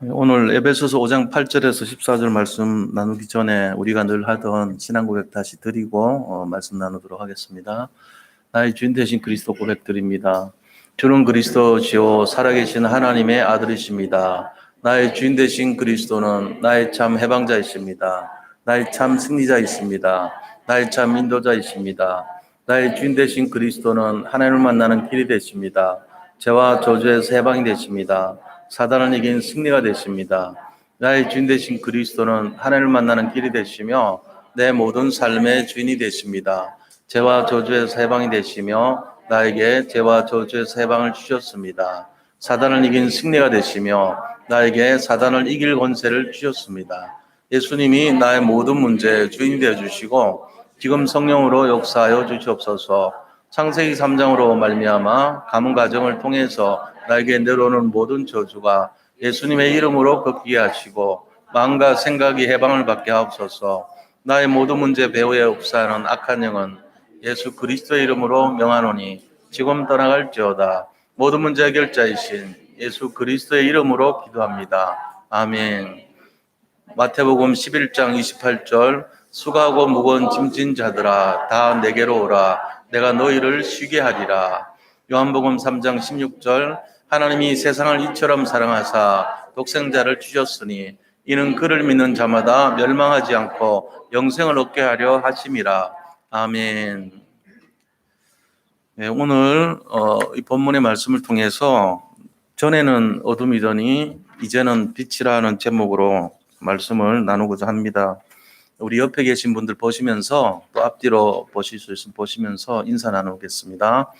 오늘 에베소서 5장 8절에서 14절 말씀 나누기 전에 우리가 늘 하던 신앙 고백 다시 드리고 말씀 나누도록 하겠습니다. 나의 주인 되신 그리스도 고백 드립니다. 주는 그리스도시요 살아계신 하나님의 아들이십니다. 나의 주인 되신 그리스도는 나의 참 해방자이십니다. 나의 참 승리자이십니다. 나의 참 인도자이십니다. 나의 주인 되신 그리스도는 하나님을 만나는 길이 되십니다. 죄와 저주에서 해방이 되십니다. 사단을 이긴 승리가 되십니다. 나의 주인 되신 그리스도는 하나님을 만나는 길이 되시며 내 모든 삶의 주인이 되십니다. 죄와 저주에서 해방이 되시며 나에게 죄와 저주에서 해방을 주셨습니다. 사단을 이긴 승리가 되시며 나에게 사단을 이길 권세를 주셨습니다. 예수님이 나의 모든 문제의 주인이 되어주시고 지금 성령으로 역사하여 주시옵소서. 창세기 3장으로 말미암아 가문 가정을 통해서 나에게 내려오는 모든 저주가 예수님의 이름으로 걷게 하시고 마음과 생각이 해방을 받게 하옵소서. 나의 모든 문제 배후에 흡사하는 악한 영은 예수 그리스도의 이름으로 명하노니 지금 떠나갈지어다. 모든 문제 해결자이신 예수 그리스도의 이름으로 기도합니다. 아멘. 마태복음 11장 28절 수고하고 무거운 짐진 자들아 다 내게로 오라. 내가 너희를 쉬게 하리라. 요한복음 3장 16절 하나님이 세상을 이처럼 사랑하사 독생자를 주셨으니 이는 그를 믿는 자마다 멸망하지 않고 영생을 얻게 하려 하심이라. 아멘. 네, 오늘 이 본문의 말씀을 통해서 전에는 어둠이더니 이제는 빛이라는 제목으로 말씀을 나누고자 합니다. 우리 옆에 계신 분들 보시면서 또 앞뒤로 보실 수 있으면 보시면서 인사 나누겠습니다.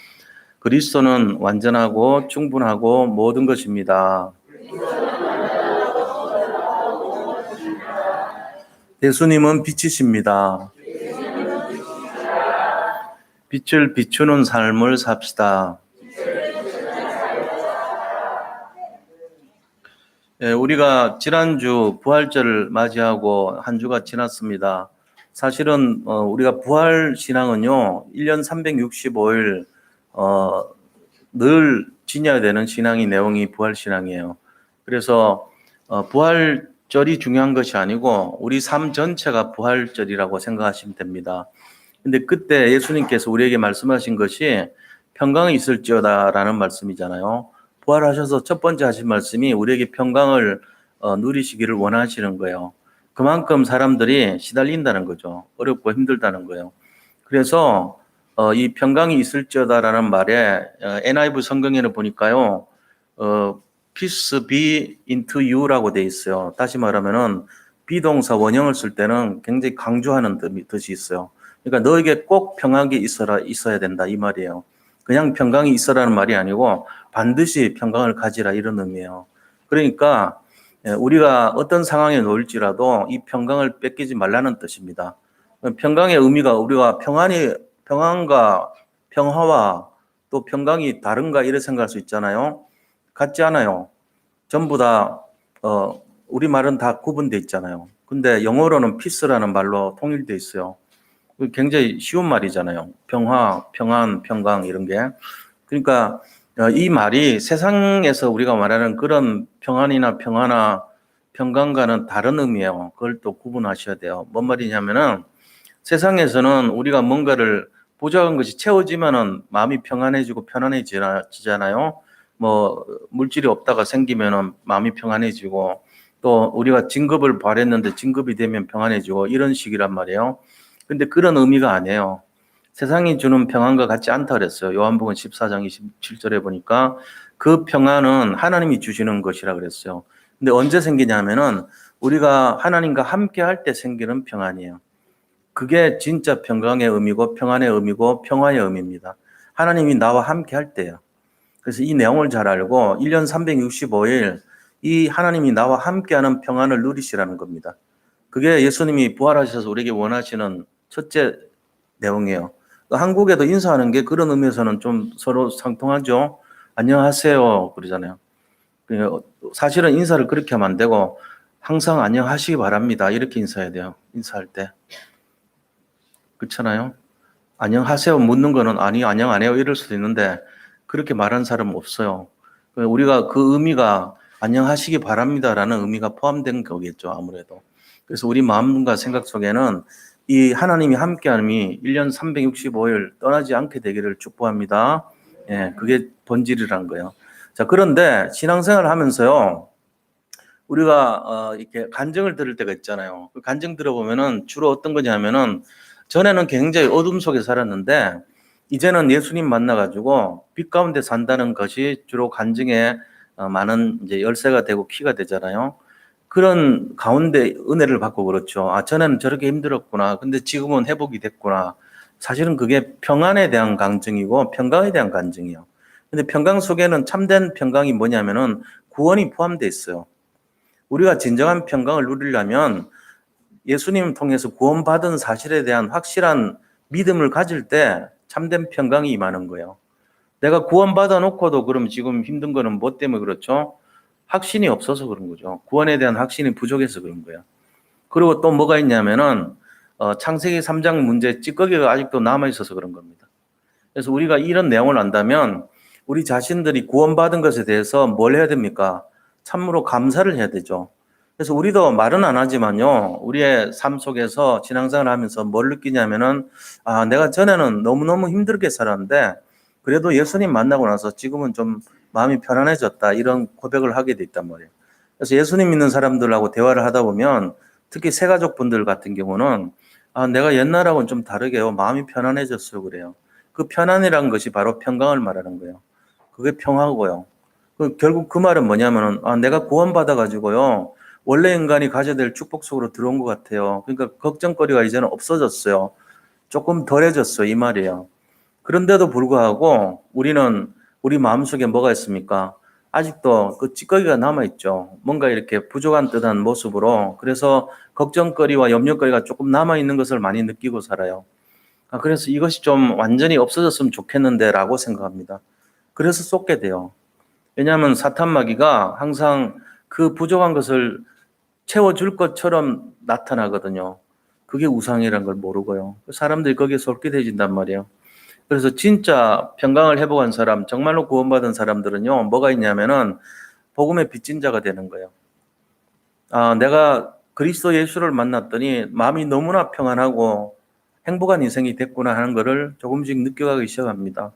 그리스도는 완전하고 충분하고 모든 것입니다. 예수님은 빛이십니다. 빛을 비추는 삶을 삽시다. 우리가 지난주 부활절을 맞이하고 한 주가 지났습니다. 사실은 우리가 부활 신앙은요 1년 365일 늘 지녀야 되는 신앙의 내용이 부활 신앙이에요. 그래서 부활절이 중요한 것이 아니고 우리 삶 전체가 부활절이라고 생각하시면 됩니다. 근데 그때 예수님께서 우리에게 말씀하신 것이 평강이 있을지어다라는 말씀이잖아요. 부활하셔서 첫 번째 하신 말씀이 우리에게 평강을 누리시기를 원하시는 거예요. 그만큼 사람들이 시달린다는 거죠. 어렵고 힘들다는 거예요. 그래서 이 평강이 있을지어다라는 말에 NIV 성경에는 보니까요. Peace be into you라고 돼 있어요. 다시 말하면은 비동사 원형을 쓸 때는 굉장히 강조하는 뜻이 있어요. 그러니까 너에게 꼭 평강이 있어야 된다 이 말이에요. 그냥 평강이 있어라는 말이 아니고 반드시 평강을 가지라 이런 의미예요. 그러니까 우리가 어떤 상황에 놓일지라도 이 평강을 뺏기지 말라는 뜻입니다. 평강의 의미가 우리가 평안과 평화와 또 평강이 다른가 이렇게 생각할 수 있잖아요. 같지 않아요. 전부 다 우리말은 다 구분돼 있잖아요. 근데 영어로는 peace라는 말로 통일돼 있어요. 굉장히 쉬운 말이잖아요. 평화, 평안, 평강 이런 게. 그러니까 이 말이 세상에서 우리가 말하는 그런 평안이나 평화나 평강과는 다른 의미예요. 그걸 또 구분하셔야 돼요. 뭔 말이냐면은 세상에서는 우리가 뭔가를 보잘한 것이 채워지면은 마음이 평안해지고 편안해지잖아요. 뭐 물질이 없다가 생기면은 마음이 평안해지고 또 우리가 진급을 바랬는데 진급이 되면 평안해지고 이런 식이란 말이에요. 근데 그런 의미가 아니에요. 세상이 주는 평안과 같지 않다 그랬어요. 요한복음 14장 27절에 보니까 그 평안은 하나님이 주시는 것이라 그랬어요. 근데 언제 생기냐면은 우리가 하나님과 함께 할 때 생기는 평안이에요. 그게 진짜 평강의 의미고 평안의 의미고 평화의 의미입니다. 하나님이 나와 함께 할 때요. 그래서 이 내용을 잘 알고 1년 365일 이 하나님이 나와 함께하는 평안을 누리시라는 겁니다. 그게 예수님이 부활하셔서 우리에게 원하시는 첫째 내용이에요. 한국에도 인사하는 게 그런 의미에서는 좀 서로 상통하죠. 안녕하세요 그러잖아요. 사실은 인사를 그렇게 하면 안 되고 항상 안녕하시기 바랍니다. 이렇게 인사해야 돼요. 인사할 때. 그렇잖아요. 안녕하세요 묻는 거는 아니 안녕 안 해요 이럴 수도 있는데 그렇게 말하는 사람은 없어요. 우리가 그 의미가 안녕하시기 바랍니다라는 의미가 포함된 거겠죠, 아무래도. 그래서 우리 마음과 생각 속에는 이 하나님이 함께함이 1년 365일 떠나지 않게 되기를 축복합니다. 예, 그게 본질이란 거예요. 자, 그런데 신앙생활을 하면서요, 우리가 이렇게 간증을 들을 때가 있잖아요. 그 간증 들어보면은 주로 어떤 거냐면은 전에는 굉장히 어둠 속에 살았는데 이제는 예수님 만나가지고 빛 가운데 산다는 것이 주로 간증에 많은 이제 열쇠가 되고 키가 되잖아요. 그런 가운데 은혜를 받고 그렇죠. 아, 전에는 저렇게 힘들었구나. 근데 지금은 회복이 됐구나. 사실은 그게 평안에 대한 간증이고 평강에 대한 간증이에요. 근데 평강 속에는 참된 평강이 뭐냐면은 구원이 포함되어 있어요. 우리가 진정한 평강을 누리려면 예수님을 통해서 구원받은 사실에 대한 확실한 믿음을 가질 때 참된 평강이 임하는 거예요. 내가 구원받아 놓고도 그럼 지금 힘든 거는 뭐 때문에 그렇죠? 확신이 없어서 그런 거죠. 구원에 대한 확신이 부족해서 그런 거예요. 그리고 또 뭐가 있냐면은 창세기 3장 문제 찌꺼기가 아직도 남아 있어서 그런 겁니다. 그래서 우리가 이런 내용을 안다면 우리 자신들이 구원받은 것에 대해서 뭘 해야 됩니까? 참으로 감사를 해야 되죠. 그래서 우리도 말은 안 하지만요, 우리의 삶 속에서 신앙생활을 하면서 뭘 느끼냐면은, 아, 내가 전에는 너무너무 힘들게 살았는데, 그래도 예수님 만나고 나서 지금은 좀 마음이 편안해졌다, 이런 고백을 하게 돼 있단 말이에요. 그래서 예수님 믿는 사람들하고 대화를 하다 보면, 특히 새가족 분들 같은 경우는, 아, 내가 옛날하고는 좀 다르게요, 마음이 편안해졌어요, 그래요. 그 편안이라는 것이 바로 평강을 말하는 거예요. 그게 평화고요. 결국 그 말은 뭐냐면은, 아, 내가 구원받아가지고요, 원래 인간이 가져야 될 축복 속으로 들어온 것 같아요. 그러니까 걱정거리가 이제는 없어졌어요. 조금 덜해졌어요. 이 말이에요. 그런데도 불구하고 우리는 우리 마음속에 뭐가 있습니까? 아직도 그 찌꺼기가 남아있죠. 뭔가 이렇게 부족한 듯한 모습으로. 그래서 걱정거리와 염려거리가 조금 남아있는 것을 많이 느끼고 살아요. 아, 그래서 이것이 좀 완전히 없어졌으면 좋겠는데 라고 생각합니다. 그래서 쏟게 돼요. 왜냐하면 사탄 마귀가 항상 그 부족한 것을 채워줄 것처럼 나타나거든요. 그게 우상이라는 걸 모르고요. 사람들이 거기에 솔깃해진단 말이에요. 그래서 진짜 평강을 회복한 사람, 정말로 구원받은 사람들은요, 뭐가 있냐면은 복음의 빚진 자가 되는 거예요. 아, 내가 그리스도 예수를 만났더니 마음이 너무나 평안하고 행복한 인생이 됐구나 하는 것을 조금씩 느껴가기 시작합니다.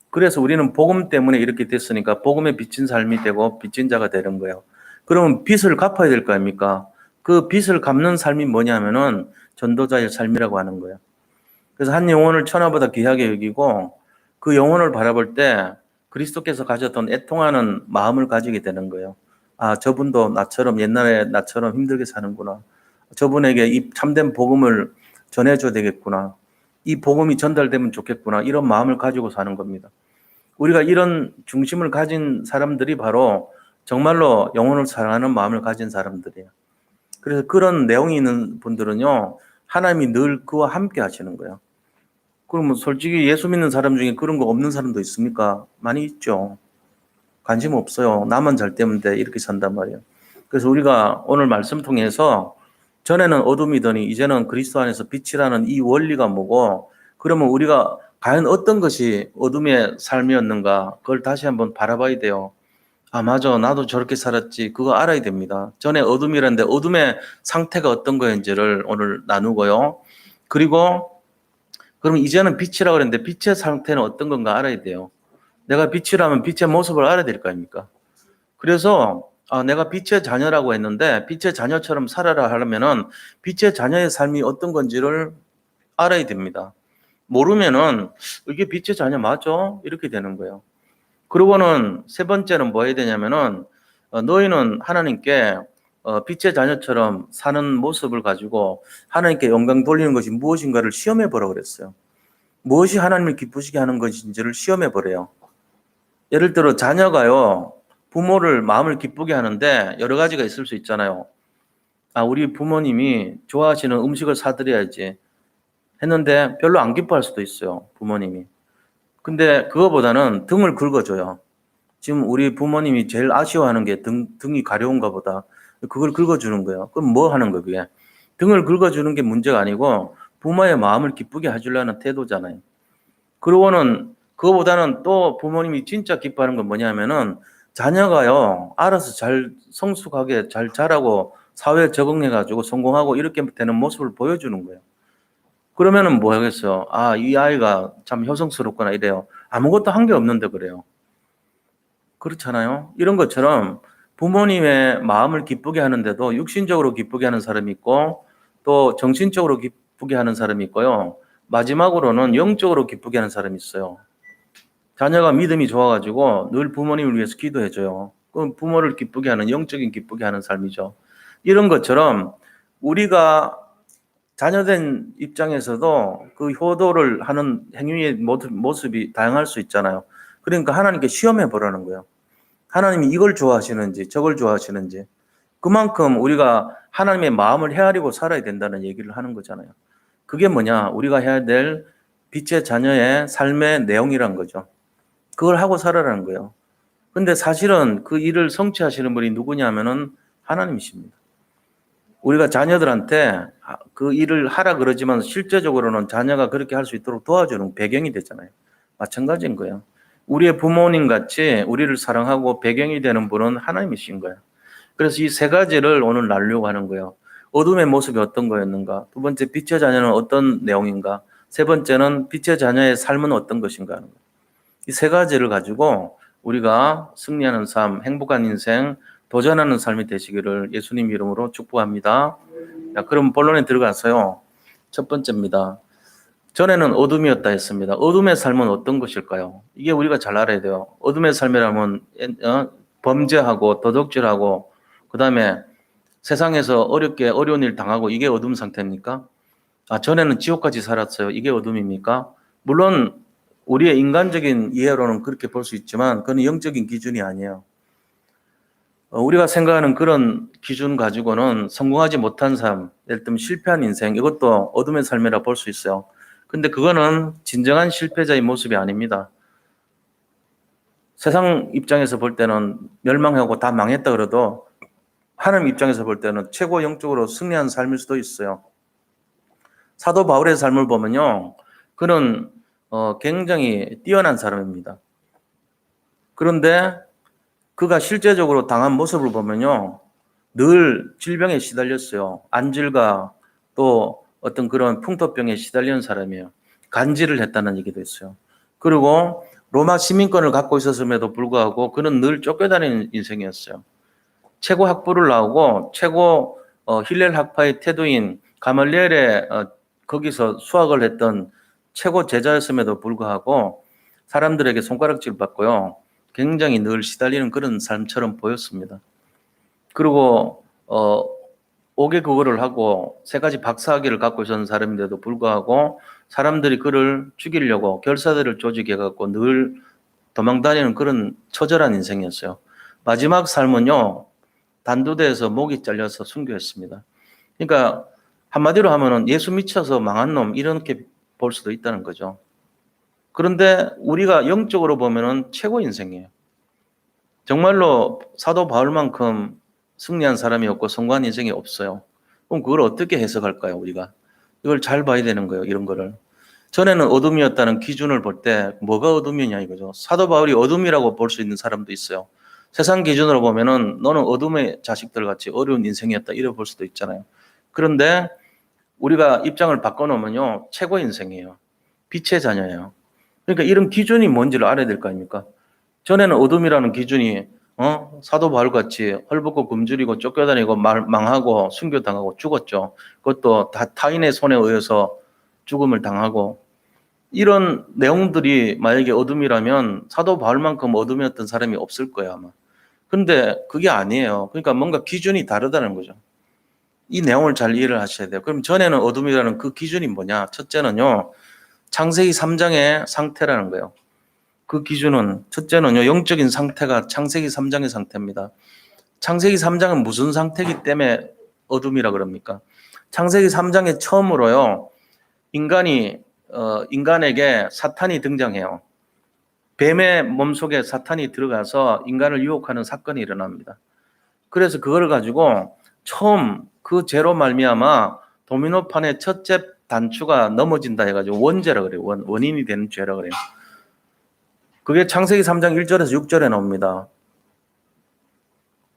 그래서 우리는 복음 때문에 이렇게 됐으니까 복음에 빚진 삶이 되고 빚진 자가 되는 거예요. 그러면 빚을 갚아야 될 거 아닙니까? 그 빚을 갚는 삶이 뭐냐면은 전도자의 삶이라고 하는 거예요. 그래서 한 영혼을 천하보다 귀하게 여기고 그 영혼을 바라볼 때 그리스도께서 가졌던 애통하는 마음을 가지게 되는 거예요. 아, 저분도 나처럼 옛날에 나처럼 힘들게 사는구나. 저분에게 이 참된 복음을 전해줘야 되겠구나. 이 복음이 전달되면 좋겠구나. 이런 마음을 가지고 사는 겁니다. 우리가 이런 중심을 가진 사람들이 바로 정말로 영혼을 사랑하는 마음을 가진 사람들이에요. 그래서 그런 내용이 있는 분들은요, 하나님이 늘 그와 함께 하시는 거예요. 그러면 솔직히 예수 믿는 사람 중에 그런 거 없는 사람도 있습니까? 많이 있죠. 관심 없어요. 나만 잘 되면 돼. 이렇게 산단 말이에요. 그래서 우리가 오늘 말씀 통해서 전에는 어둠이더니 이제는 그리스도 안에서 빛이라는 이 원리가 뭐고, 그러면 우리가 과연 어떤 것이 어둠의 삶이었는가, 그걸 다시 한번 바라봐야 돼요. 아, 맞아. 나도 저렇게 살았지. 그거 알아야 됩니다. 전에 어둠이라는데 어둠의 상태가 어떤 거인지를 오늘 나누고요. 그리고 그럼 이제는 빛이라고 그랬는데 빛의 상태는 어떤 건가 알아야 돼요. 내가 빛이라면 빛의 모습을 알아야 될 거 아닙니까? 그래서 아, 내가 빛의 자녀라고 했는데 빛의 자녀처럼 살아라 하려면은 빛의 자녀의 삶이 어떤 건지를 알아야 됩니다. 모르면은 이게 빛의 자녀 맞아? 이렇게 되는 거예요. 그리고는 세 번째는 뭐 해야 되냐면은 너희는 하나님께 빛의 자녀처럼 사는 모습을 가지고 하나님께 영광 돌리는 것이 무엇인가를 시험해 보라고 그랬어요. 무엇이 하나님을 기쁘시게 하는 것인지를 시험해 보래요. 예를 들어 자녀가요, 부모를 마음을 기쁘게 하는데 여러 가지가 있을 수 있잖아요. 아, 우리 부모님이 좋아하시는 음식을 사드려야지 했는데 별로 안 기뻐할 수도 있어요, 부모님이. 근데 그거보다는 등을 긁어줘요. 지금 우리 부모님이 제일 아쉬워하는 게 등이 가려운가 보다. 그걸 긁어주는 거예요. 그럼 뭐 하는 거예요, 그게? 등을 긁어주는 게 문제가 아니고 부모의 마음을 기쁘게 해주려는 태도잖아요. 그러고는 그거보다는 또 부모님이 진짜 기뻐하는 건 뭐냐면은 자녀가요, 알아서 잘 성숙하게 잘 자라고 사회에 적응해가지고 성공하고 이렇게 되는 모습을 보여주는 거예요. 그러면은 뭐 하겠어요? 아, 이 아이가 참 효성스럽구나 이래요. 아무것도 한 게 없는데 그래요. 그렇잖아요. 이런 것처럼 부모님의 마음을 기쁘게 하는데도 육신적으로 기쁘게 하는 사람이 있고 또 정신적으로 기쁘게 하는 사람이 있고요. 마지막으로는 영적으로 기쁘게 하는 사람이 있어요. 자녀가 믿음이 좋아가지고 늘 부모님을 위해서 기도해줘요. 그럼 부모를 기쁘게 하는 영적인 기쁘게 하는 삶이죠. 이런 것처럼 우리가 자녀된 입장에서도 그 효도를 하는 행위의 모습이 다양할 수 있잖아요. 그러니까 하나님께 시험해 보라는 거예요. 하나님이 이걸 좋아하시는지 저걸 좋아하시는지 그만큼 우리가 하나님의 마음을 헤아리고 살아야 된다는 얘기를 하는 거잖아요. 그게 뭐냐? 우리가 해야 될 빛의 자녀의 삶의 내용이란 거죠. 그걸 하고 살아라는 거예요. 근데 사실은 그 일을 성취하시는 분이 누구냐면은 하나님이십니다. 우리가 자녀들한테 그 일을 하라 그러지만 실제적으로는 자녀가 그렇게 할 수 있도록 도와주는 배경이 되잖아요. 마찬가지인 거예요. 우리의 부모님 같이 우리를 사랑하고 배경이 되는 분은 하나님이신 거예요. 그래서 이 세 가지를 오늘 나누려고 하는 거예요. 어둠의 모습이 어떤 거였는가? 두 번째, 빛의 자녀는 어떤 내용인가? 세 번째는 빛의 자녀의 삶은 어떤 것인가 하는 거예요. 이 세 가지를 가지고 우리가 승리하는 삶, 행복한 인생, 도전하는 삶이 되시기를 예수님 이름으로 축복합니다. 자, 그럼 본론에 들어가서요. 첫 번째입니다. 전에는 어둠이었다 했습니다. 어둠의 삶은 어떤 것일까요? 이게 우리가 잘 알아야 돼요. 어둠의 삶이라면 범죄하고 도둑질하고 그다음에 세상에서 어려운 일 당하고 이게 어둠 상태입니까? 아, 전에는 지옥까지 살았어요. 이게 어둠입니까? 물론 우리의 인간적인 이해로는 그렇게 볼 수 있지만 그건 영적인 기준이 아니에요. 우리가 생각하는 그런 기준 가지고는 성공하지 못한 삶, 예를 들면 실패한 인생, 이것도 어둠의 삶이라 볼 수 있어요. 근데 그거는 진정한 실패자의 모습이 아닙니다. 세상 입장에서 볼 때는 멸망하고 다 망했다 그래도 하나님 입장에서 볼 때는 최고 영적으로 승리한 삶일 수도 있어요. 사도 바울의 삶을 보면요. 그는 굉장히 뛰어난 사람입니다. 그런데 그가 실제적으로 당한 모습을 보면요. 늘 질병에 시달렸어요. 안질과 또 어떤 그런 풍토병에 시달리는 사람이에요. 간질을 했다는 얘기도 있어요. 그리고 로마 시민권을 갖고 있었음에도 불구하고 그는 늘 쫓겨다니는 인생이었어요. 최고 학부를 나오고 최고 힐렐 학파의 태도인 가말리엘의 거기서 수학을 했던 최고 제자였음에도 불구하고 사람들에게 손가락질 받고요. 굉장히 늘 시달리는 그런 삶처럼 보였습니다. 그리고 5개 국어를 하고 3가지 박사학위를 갖고 있었는 사람인데도 불구하고 사람들이 그를 죽이려고 결사들을 조직해갖고 늘 도망다니는 그런 처절한 인생이었어요. 마지막 삶은요. 단두대에서 목이 잘려서 순교했습니다. 그러니까 한마디로 하면은 예수 미쳐서 망한 놈 이렇게 볼 수도 있다는 거죠. 그런데 우리가 영적으로 보면은 최고 인생이에요. 정말로 사도 바울만큼 승리한 사람이 없고 성공한 인생이 없어요. 그럼 그걸 어떻게 해석할까요, 우리가? 이걸 잘 봐야 되는 거예요, 이런 거를. 전에는 어둠이었다는 기준을 볼 때 뭐가 어둠이냐 이거죠. 사도 바울이 어둠이라고 볼 수 있는 사람도 있어요. 세상 기준으로 보면은 너는 어둠의 자식들 같이 어려운 인생이었다 이래 볼 수도 있잖아요. 그런데 우리가 입장을 바꿔놓으면요, 최고 인생이에요. 빛의 자녀예요. 그러니까 이런 기준이 뭔지를 알아야 될 거 아닙니까? 전에는 어둠이라는 기준이 사도 바울같이 헐벗고 굶주리고 쫓겨다니고 망하고 순교당하고 죽었죠. 그것도 다 타인의 손에 의해서 죽음을 당하고 이런 내용들이 만약에 어둠이라면 사도 바울만큼 어둠이었던 사람이 없을 거예요 아마. 근데 그게 아니에요. 그러니까 뭔가 기준이 다르다는 거죠. 이 내용을 잘 이해를 하셔야 돼요. 그럼 전에는 어둠이라는 그 기준이 뭐냐? 첫째는요. 창세기 3장의 상태라는 거예요. 그 기준은 첫째는요. 영적인 상태가 창세기 3장의 상태입니다. 창세기 3장은 무슨 상태이기 때문에 어둠이라 그럽니까? 창세기 3장에 처음으로요. 인간에게 사탄이 등장해요. 뱀의 몸속에 사탄이 들어가서 인간을 유혹하는 사건이 일어납니다. 그래서 그걸 가지고 처음 그 죄로 말미암아 도미노판의 첫째 단추가 넘어진다 해가지고 원죄라 그래요. 원인이 되는 죄라 그래요. 그게 창세기 3장 1절에서 6절에 나옵니다.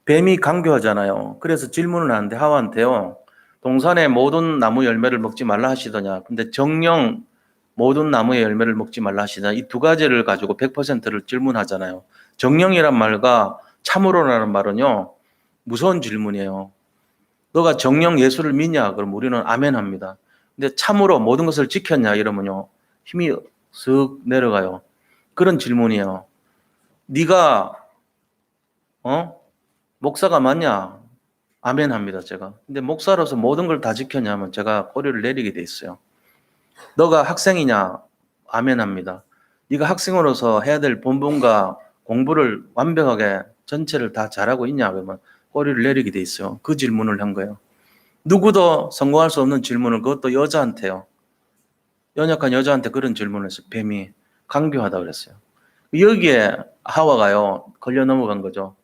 뱀이 강교하잖아요. 그래서 질문을 하는데 하와한테요. 동산의 모든 나무 열매를 먹지 말라 하시더냐. 근데 정령 모든 나무의 열매를 먹지 말라 하시더냐. 이 두 가지를 가지고 100%를 질문하잖아요. 정령이란 말과 참으로라는 말은요. 무서운 질문이에요. 너가 정령 예수를 믿냐? 그럼 우리는 아멘 합니다. 근데 참으로 모든 것을 지켰냐? 이러면요. 힘이 쓱 내려가요. 그런 질문이에요. 네가 목사가 맞냐? 아멘 합니다, 제가. 근데 목사로서 모든 걸 다 지켰냐면 제가 꼬리를 내리게 돼 있어요. 너가 학생이냐? 아멘 합니다. 네가 학생으로서 해야 될 본분과 공부를 완벽하게 전체를 다 잘하고 있냐? 그러면 꼬리를 내리게 돼 있어요. 그 질문을 한 거예요. 누구도 성공할 수 없는 질문을 그것도 여자한테요. 연약한 여자한테 그런 질문을 했어요. 뱀이 강교하다 그랬어요. 여기에 하와가요. 걸려 넘어간 거죠.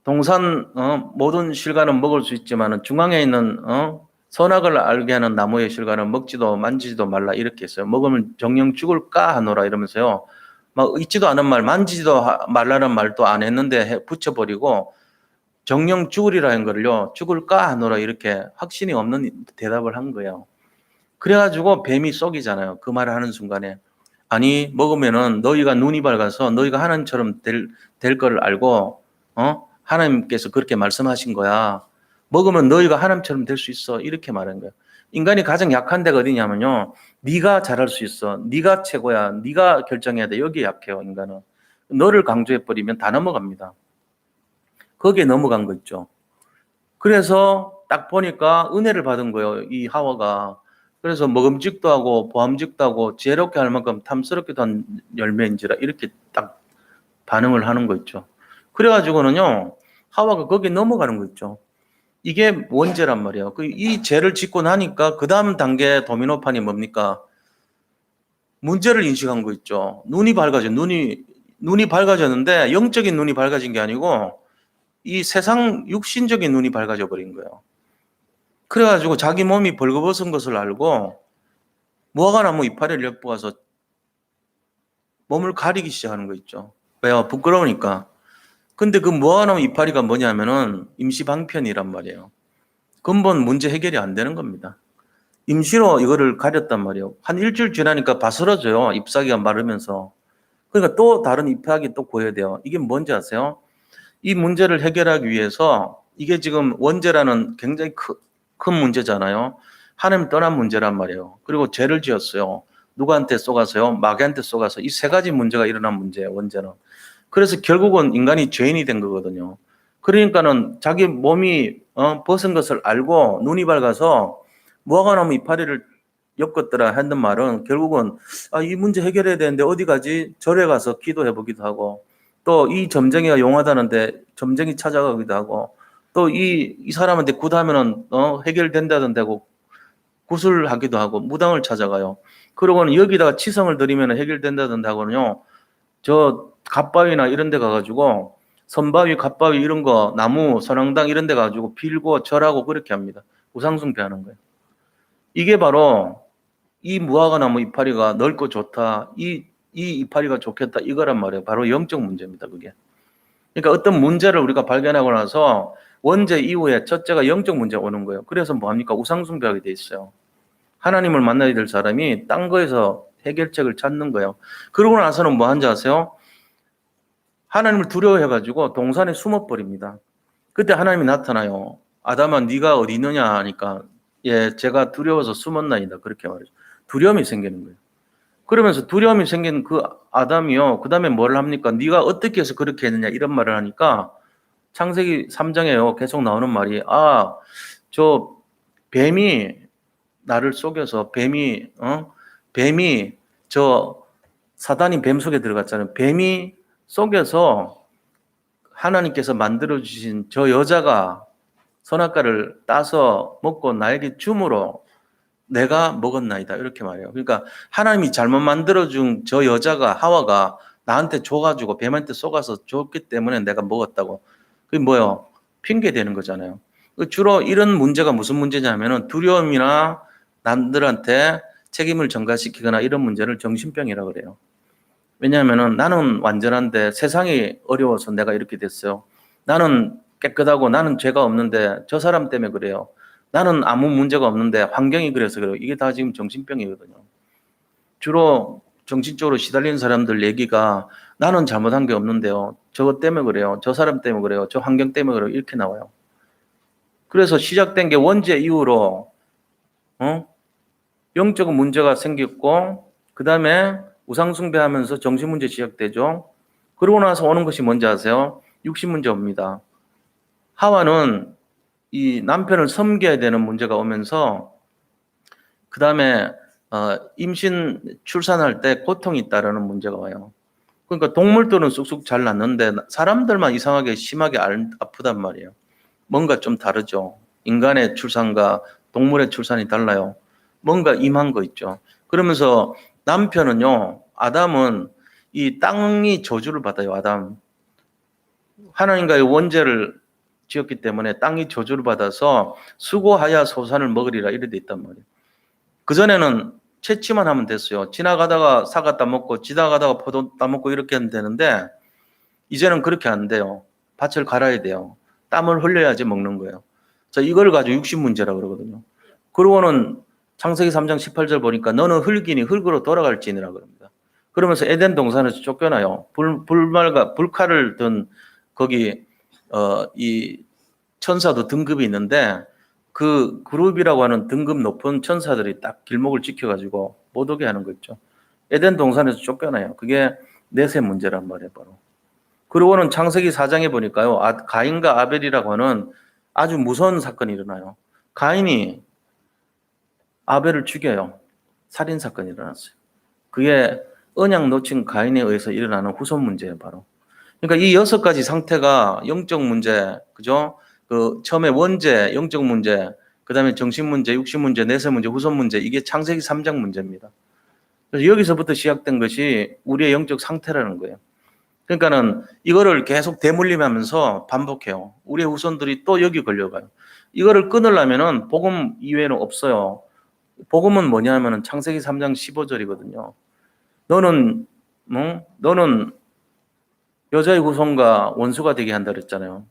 동산 모든 실과는 먹을 수 있지만 중앙에 있는 선악을 알게 하는 나무의 실과는 먹지도 만지지도 말라 이렇게 했어요. 먹으면 정령 죽을까 하노라 이러면서요. 막 있지도 않은 말 만지지도 말라는 말도 안 했는데 붙여버리고 정령 죽으리라 한 거를요. 죽을까 하노라 이렇게 확신이 없는 대답을 한 거예요. 그래가지고 뱀이 쏙이잖아요. 그 말을 하는 순간에. 아니 먹으면은 너희가 눈이 밝아서 너희가 하나님처럼 될 거를 알고 하나님께서 그렇게 말씀하신 거야. 먹으면 너희가 하나님처럼 될 수 있어. 이렇게 말한 거예요. 인간이 가장 약한 데가 어디냐면요. 네가 잘할 수 있어. 네가 최고야. 네가 결정해야 돼. 여기에 약해요. 인간은. 너를 강조해버리면 다 넘어갑니다. 거기에 넘어간 거 있죠. 그래서 딱 보니까 은혜를 받은 거예요. 이 하와가. 그래서 먹음직도 하고 보암직도 하고 지혜롭게 할 만큼 탐스럽기도 한 열매인지라 이렇게 딱 반응을 하는 거 있죠. 그래가지고는요. 하와가 거기에 넘어가는 거 있죠. 이게 원죄란 말이에요. 이 죄를 짓고 나니까 그 다음 단계 도미노판이 뭡니까? 문제를 인식한 거 있죠. 눈이 밝아져. 눈이 밝아졌는데 영적인 눈이 밝아진 게 아니고 이 세상 육신적인 눈이 밝아져 버린 거예요. 그래가지고 자기 몸이 벌거벗은 것을 알고 무화과나무 이파리를 엿보아서 몸을 가리기 시작하는 거 있죠. 왜요? 부끄러우니까. 근데 그 무화과나무 이파리가 뭐냐면은 임시방편이란 말이에요. 근본 문제 해결이 안 되는 겁니다. 임시로 이거를 가렸단 말이에요. 한 일주일 지나니까 바스러져요. 잎사귀가 마르면서. 그러니까 또 다른 잎사귀 또 고여야 돼요. 이게 뭔지 아세요? 이 문제를 해결하기 위해서 이게 지금 원죄라는 굉장히 큰 문제잖아요. 하나님 떠난 문제란 말이에요. 그리고 죄를 지었어요. 누구한테 쏘가서요? 마귀한테 쏘가서 이 세 가지 문제가 일어난 문제예요. 원죄는. 그래서 결국은 인간이 죄인이 된 거거든요. 그러니까는 자기 몸이 벗은 것을 알고 눈이 밝아서 무화과나무 이파리를 엮었더라 했는 말은 결국은 이 문제 해결해야 되는데 어디 가지? 절에 가서 기도해 보기도 하고 또 이 점쟁이가 용하다는데 점쟁이 찾아가기도 하고 또 이 사람한테 굿하면은 해결된다던데 하고 굿을 하기도 하고 무당을 찾아가요. 그러고는 여기다가 치성을 드리면 해결된다던데 하고는요. 저 갓바위나 이런 데 가가지고 선바위, 갓바위 이런 거 나무, 선앙당 이런 데 가지고 빌고 절하고 그렇게 합니다. 우상숭배하는 거예요. 이게 바로 이 무화과나무 이파리가 넓고 좋다. 이 이파리가 좋겠다. 이거란 말이에요. 바로 영적 문제입니다. 그게. 그러니까 어떤 문제를 우리가 발견하고 나서 원죄 이후에 첫째가 영적 문제가 오는 거예요. 그래서 뭐합니까? 우상숭배하게 돼 있어요. 하나님을 만나야 될 사람이 딴 거에서 해결책을 찾는 거예요. 그러고 나서는 뭐 한지 아세요? 하나님을 두려워해가지고 동산에 숨어버립니다. 그때 하나님이 나타나요. 아담아 네가 어디 있느냐 하니까 예, 제가 두려워서 숨었나이다. 그렇게 말이죠. 두려움이 생기는 거예요. 그러면서 두려움이 생긴 그 아담이요. 그 다음에 뭘 합니까? 네가 어떻게 해서 그렇게 했느냐 이런 말을 하니까 창세기 3장에요. 계속 나오는 말이 저 뱀이 나를 속여서 뱀이 저 사단이 뱀 속에 들어갔잖아요. 뱀이 속여서 하나님께서 만들어주신 저 여자가 선악과를 따서 먹고 나에게 줌으로 내가 먹었나이다. 이렇게 말해요. 그러니까 하나님이 잘못 만들어준 저 여자가 하와가 나한테 줘가지고 뱀한테 쏘가서 줬기 때문에 내가 먹었다고. 그게 뭐예요? 핑계 되는 거잖아요. 주로 이런 문제가 무슨 문제냐면은 두려움이나 남들한테 책임을 전가시키거나 이런 문제를 정신병이라고 그래요. 왜냐하면은 나는 완전한데 세상이 어려워서 내가 이렇게 됐어요. 나는 깨끗하고 나는 죄가 없는데 저 사람 때문에 그래요. 나는 아무 문제가 없는데 환경이 그래서 그래요. 이게 다 지금 정신병이거든요. 주로 정신적으로 시달리는 사람들 얘기가 나는 잘못한 게 없는데요. 저것 때문에 그래요. 저 사람 때문에 그래요. 저 환경 때문에 그래요. 이렇게 나와요. 그래서 시작된 게 원죄 이후로 영적 문제가 생겼고 그다음에 우상숭배하면서 정신문제 시작되죠. 그러고 나서 오는 것이 뭔지 아세요? 육신 문제 옵니다. 하와는 이 남편을 섬겨야 되는 문제가 오면서 그다음에 임신 출산할 때 고통이 있다라는 문제가 와요. 그러니까 동물들은 쑥쑥 잘 낫는데 사람들만 이상하게 심하게 아프단 말이에요. 뭔가 좀 다르죠. 인간의 출산과 동물의 출산이 달라요. 뭔가 임한 거 있죠. 그러면서 남편은요, 아담은 이 땅이 저주를 받아요, 아담. 하나님과의 원죄를 지었기 때문에 땅이 저주를 받아서 수고하여 소산을 먹으리라 이래 돼 있단 말이에요. 그전에는 채취만 하면 됐어요. 지나가다가 사과 따먹고 지나가다가 포도 따먹고 이렇게 하면 되는데 이제는 그렇게 안 돼요. 밭을 갈아야 돼요. 땀을 흘려야지 먹는 거예요. 자, 이걸 가지고 육신 문제라고 그러거든요. 그러고는 창세기 3장 18절 보니까 너는 흙이니 흙으로 돌아갈지니라 그럽니다. 그러면서 에덴 동산에서 쫓겨나요. 불칼을 든 거기 이 천사도 등급이 있는데 그 그룹이라고 하는 등급 높은 천사들이 딱 길목을 지켜가지고 못 오게 하는 거 있죠. 에덴 동산에서 쫓겨나요. 그게 넷의 문제란 말이에요, 바로. 그리고는 창세기 4장에 보니까요, 가인과 아벨이라고 하는 아주 무서운 사건이 일어나요. 가인이 아벨을 죽여요. 살인 사건이 일어났어요. 그게 언약 놓친 가인에 의해서 일어나는 후손 문제예요, 바로. 그러니까 이 6가지 상태가 영적 문제, 그죠? 그 처음에 원죄, 영적 문제, 그다음에 정신 문제, 육신 문제, 내세 문제, 후손 문제, 이게 창세기 3장 문제입니다. 그래서 여기서부터 시작된 것이 우리의 영적 상태라는 거예요. 그러니까는 이거를 계속 대물림하면서 반복해요. 우리의 후손들이 또 여기 걸려가요. 이거를 끊으려면은 복음 이외에는 없어요. 복음은 뭐냐면은 창세기 3장 15절이거든요. 너는 여자의 후손과 원수가 되게 한다 그랬잖아요.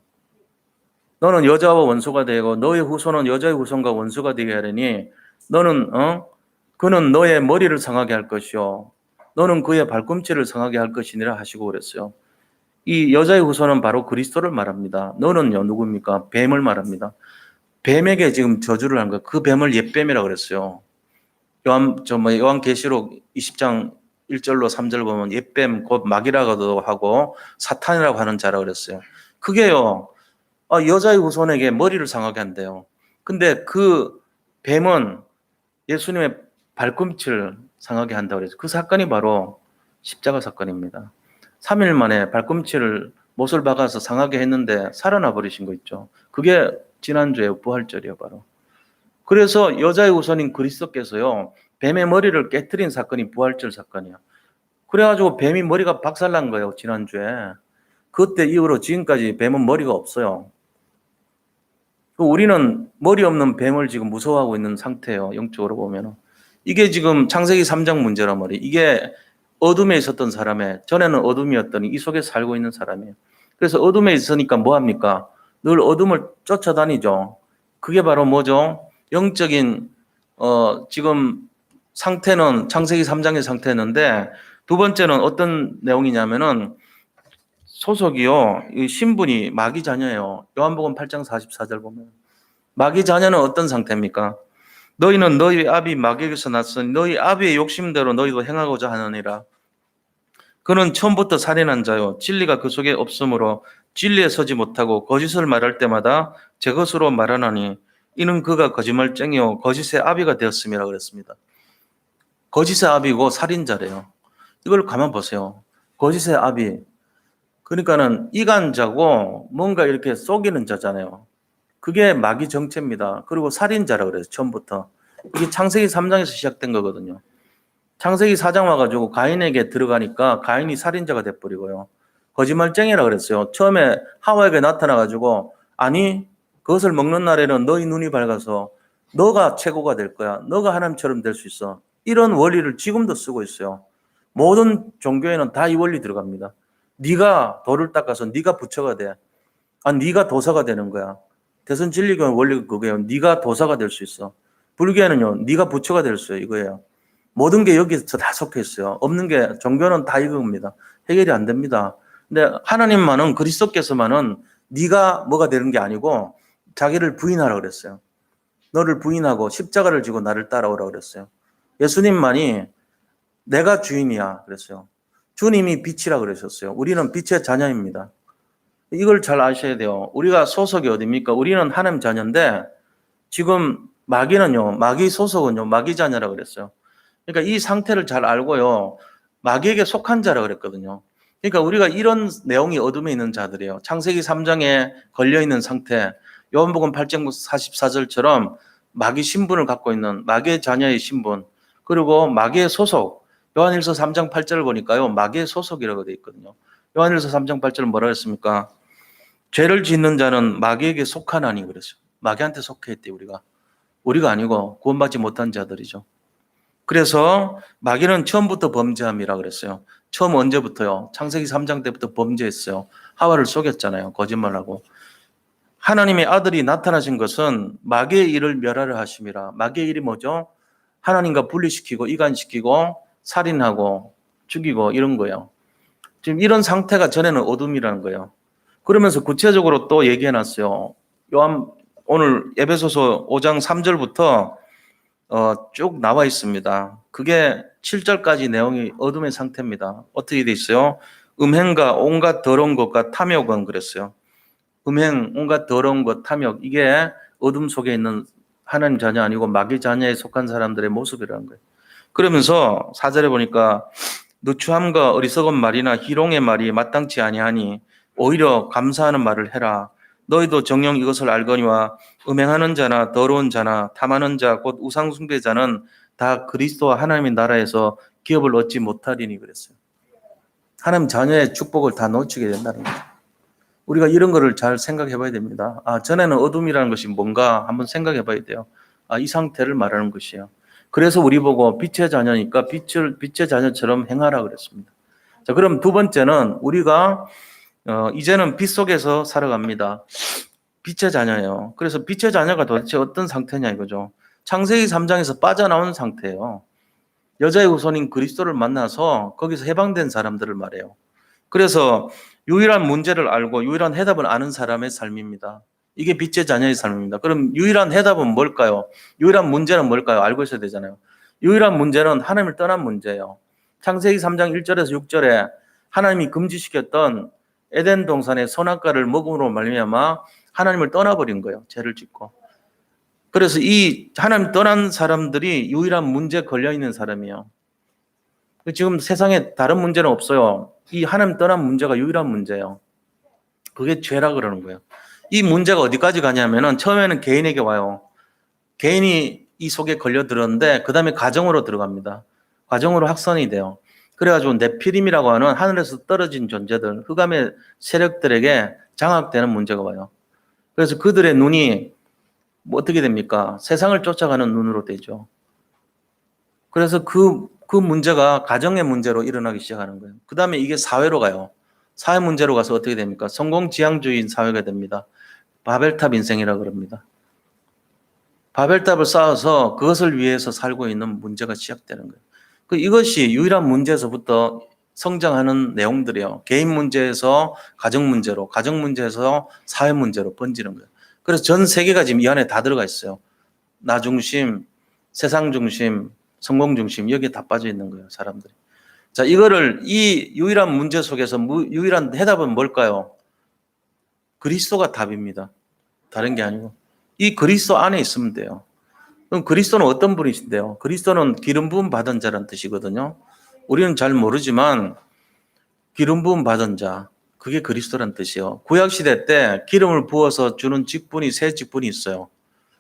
너는 여자와 원수가 되고 너의 후손은 여자의 후손과 원수가 되게 하려니 너는 그는 너의 머리를 상하게 할 것이요 너는 그의 발꿈치를 상하게 할 것이니라 하시고 그랬어요. 이 여자의 후손은 바로 그리스도를 말합니다. 너는요 누굽니까? 뱀을 말합니다. 뱀에게 지금 저주를 한 거예요. 그 뱀을 옛뱀이라고 그랬어요. 요한계시록 20장 1절로 3절 보면 옛뱀 곧 마귀라고도 하고 사탄이라고 하는 자라고 그랬어요. 그게요. 여자의 후손에게 머리를 상하게 한대요. 근데 그 뱀은 예수님의 발꿈치를 상하게 한다고 그랬어요. 그 사건이 바로 십자가 사건입니다. 3일 만에 발꿈치를 못을 박아서 상하게 했는데 살아나 버리신 거 있죠. 그게 지난주에 부활절이에요, 바로. 그래서 여자의 후손인 그리스도께서요, 뱀의 머리를 깨트린 사건이 부활절 사건이에요. 그래가지고 뱀이 머리가 박살난 거예요, 지난주에. 그때 이후로 지금까지 뱀은 머리가 없어요. 우리는 머리 없는 뱀을 지금 무서워하고 있는 상태예요, 영적으로 보면. 이게 지금 창세기 3장 문제란 말이에요. 이게 어둠에 있었던 사람의, 전에는 어둠이었더니 이 속에 살고 있는 사람이에요. 그래서 어둠에 있으니까 뭐합니까? 늘 어둠을 쫓아다니죠. 그게 바로 뭐죠? 영적인 지금 상태는 창세기 3장의 상태였는데 두 번째는 어떤 내용이냐면은 소속이요. 이 신분이 마귀 자녀예요. 요한복음 8장 44절 보면 마귀 자녀는 어떤 상태입니까? 너희는 너희 아비 마귀에게서 났으니 너희 아비의 욕심대로 너희도 행하고자 하느니라. 그는 처음부터 살인한 자요. 진리가 그 속에 없으므로 진리에 서지 못하고 거짓을 말할 때마다 제 것으로 말하나니 이는 그가 거짓말쟁이요 거짓의 아비가 되었음이라 그랬습니다. 거짓의 아비고 살인자래요. 이걸 가만 보세요. 거짓의 아비. 그러니까는 이간자고 뭔가 이렇게 속이는 자잖아요. 그게 마귀 정체입니다. 그리고 살인자라고 그래요. 처음부터. 이게 창세기 3장에서 시작된 거거든요. 창세기 4장 와가지고 가인에게 들어가니까 가인이 살인자가 돼버리고요. 거짓말쟁이라고 그랬어요. 처음에 하와에게 나타나가지고 아니 그것을 먹는 날에는 너희 눈이 밝아서 너가 최고가 될 거야. 너가 하나님처럼 될 수 있어. 이런 원리를 지금도 쓰고 있어요. 모든 종교에는 다 이 원리 들어갑니다. 네가 돌을 닦아서 네가 부처가 돼. 네가 도사가 되는 거야. 대선 진리교는 원리가 그거예요. 네가 도사가 될 수 있어. 불교에는요, 네가 부처가 될 수 있어요. 이거예요. 모든 게 여기서 다 속해 있어요. 없는 게 종교는 다 이겁니다. 해결이 안 됩니다. 근데 하나님만은 그리스도께서만은 네가 뭐가 되는 게 아니고 자기를 부인하라 그랬어요. 너를 부인하고 십자가를 지고 나를 따라오라 그랬어요. 예수님만이 내가 주인이야 그랬어요. 주님이 빛이라 그러셨어요. 우리는 빛의 자녀입니다. 이걸 잘 아셔야 돼요. 우리가 소속이 어디입니까? 우리는 하나님 자녀인데 지금 마귀는요, 마귀 소속은요, 마귀 자녀라 그랬어요. 그러니까 이 상태를 잘 알고요, 마귀에게 속한 자라 그랬거든요. 그러니까 우리가 이런 내용이 어둠에 있는 자들이에요. 창세기 3장에 걸려 있는 상태, 요한복음 8장 44절처럼 마귀 신분을 갖고 있는 마귀의 자녀의 신분, 그리고 마귀의 소속. 요한일서 3장 8절을 보니까요, 마귀의 소속이라고 되어 있거든요. 요한일서 3장 8절은 뭐라 했습니까? 죄를 짓는 자는 마귀에게 속하나니 그랬어요. 마귀한테 속해 있대 우리가 아니고 구원받지 못한 자들이죠. 그래서 마귀는 처음부터 범죄함이라 그랬어요. 처음 언제부터요? 창세기 3장 때부터 범죄했어요. 하와를 속였잖아요. 거짓말하고. 하나님의 아들이 나타나신 것은 마귀의 일을 멸하려 하심이라. 마귀의 일이 뭐죠? 하나님과 분리시키고 이간시키고 살인하고 죽이고 이런 거예요. 지금 이런 상태가 전에는 어둠이라는 거예요. 그러면서 구체적으로 또 얘기해 놨어요. 오늘 에베소서 5장 3절부터 쭉 나와 있습니다. 그게 7절까지 내용이 어둠의 상태입니다. 어떻게 돼 있어요? 음행과 온갖 더러운 것과 탐욕은 그랬어요. 음행, 온갖 더러운 것, 탐욕, 이게 어둠 속에 있는 하나님 자녀 아니고 마귀 자녀에 속한 사람들의 모습이라는 거예요. 그러면서 4절에 보니까 누추함과 어리석은 말이나 희롱의 말이 마땅치 아니하니 오히려 감사하는 말을 해라. 너희도 정녕 이것을 알거니와 음행하는 자나 더러운 자나 탐하는 자 곧 우상 숭배자는 다 그리스도와 하나님의 나라에서 기업을 얻지 못하리니 그랬어요. 하나님 자녀의 축복을 다 놓치게 된다는 거죠. 우리가 이런 거를 잘 생각해 봐야 됩니다. 전에는 어둠이라는 것이 뭔가 한번 생각해 봐야 돼요. 이 상태를 말하는 것이에요. 그래서 우리 보고 빛의 자녀니까 빛의 자녀처럼 행하라 그랬습니다. 자, 그럼 두 번째는 우리가 이제는 빛 속에서 살아갑니다. 빛의 자녀예요. 그래서 빛의 자녀가 도대체 어떤 상태냐 이거죠. 창세기 3장에서 빠져나온 상태예요. 여자의 후손인 그리스도를 만나서 거기서 해방된 사람들을 말해요. 그래서 유일한 문제를 알고 유일한 해답을 아는 사람의 삶입니다. 이게 빛의 자녀의 삶입니다. 그럼 유일한 해답은 뭘까요? 유일한 문제는 뭘까요? 알고 있어야 되잖아요. 유일한 문제는 하나님을 떠난 문제예요. 창세기 3장 1절에서 6절에 하나님이 금지시켰던 에덴 동산의 선악과를 먹음으로 말미암아 하나님을 떠나버린 거예요. 죄를 짓고. 그래서 이 하나님 떠난 사람들이 유일한 문제에 걸려있는 사람이에요. 지금 세상에 다른 문제는 없어요. 이 하나님 떠난 문제가 유일한 문제예요. 그게 죄라 그러는 거예요. 이 문제가 어디까지 가냐면은 처음에는 개인에게 와요. 개인이 이 속에 걸려들었는데 그 다음에 가정으로 들어갑니다. 가정으로 확산이 돼요. 그래가지고 네피림이라고 하는 하늘에서 떨어진 존재들, 흑암의 세력들에게 장악되는 문제가 와요. 그래서 그들의 눈이 뭐 어떻게 됩니까? 세상을 쫓아가는 눈으로 되죠. 그래서 그 문제가 가정의 문제로 일어나기 시작하는 거예요. 그 다음에 이게 사회로 가요. 사회 문제로 가서 어떻게 됩니까? 성공지향주의 사회가 됩니다. 바벨탑 인생이라고 그럽니다. 바벨탑을 쌓아서 그것을 위해서 살고 있는 문제가 시작되는 거예요. 이것이 유일한 문제에서부터 성장하는 내용들이에요. 개인 문제에서 가정 문제로, 가정 문제에서 사회 문제로 번지는 거예요. 그래서 전 세계가 지금 이 안에 다 들어가 있어요. 나 중심, 세상 중심, 성공 중심, 여기에 다 빠져 있는 거예요, 사람들이. 자, 이 유일한 문제 속에서 유일한 해답은 뭘까요? 그리스도가 답입니다. 다른 게 아니고. 이 그리스도 안에 있으면 돼요. 그럼 그리스도는 어떤 분이신데요? 그리스도는 기름 부음 받은 자라는 뜻이거든요. 우리는 잘 모르지만 기름 부음 받은 자, 그게 그리스도란 뜻이에요. 구약시대 때 기름을 부어서 주는 직분이 세 직분이 있어요.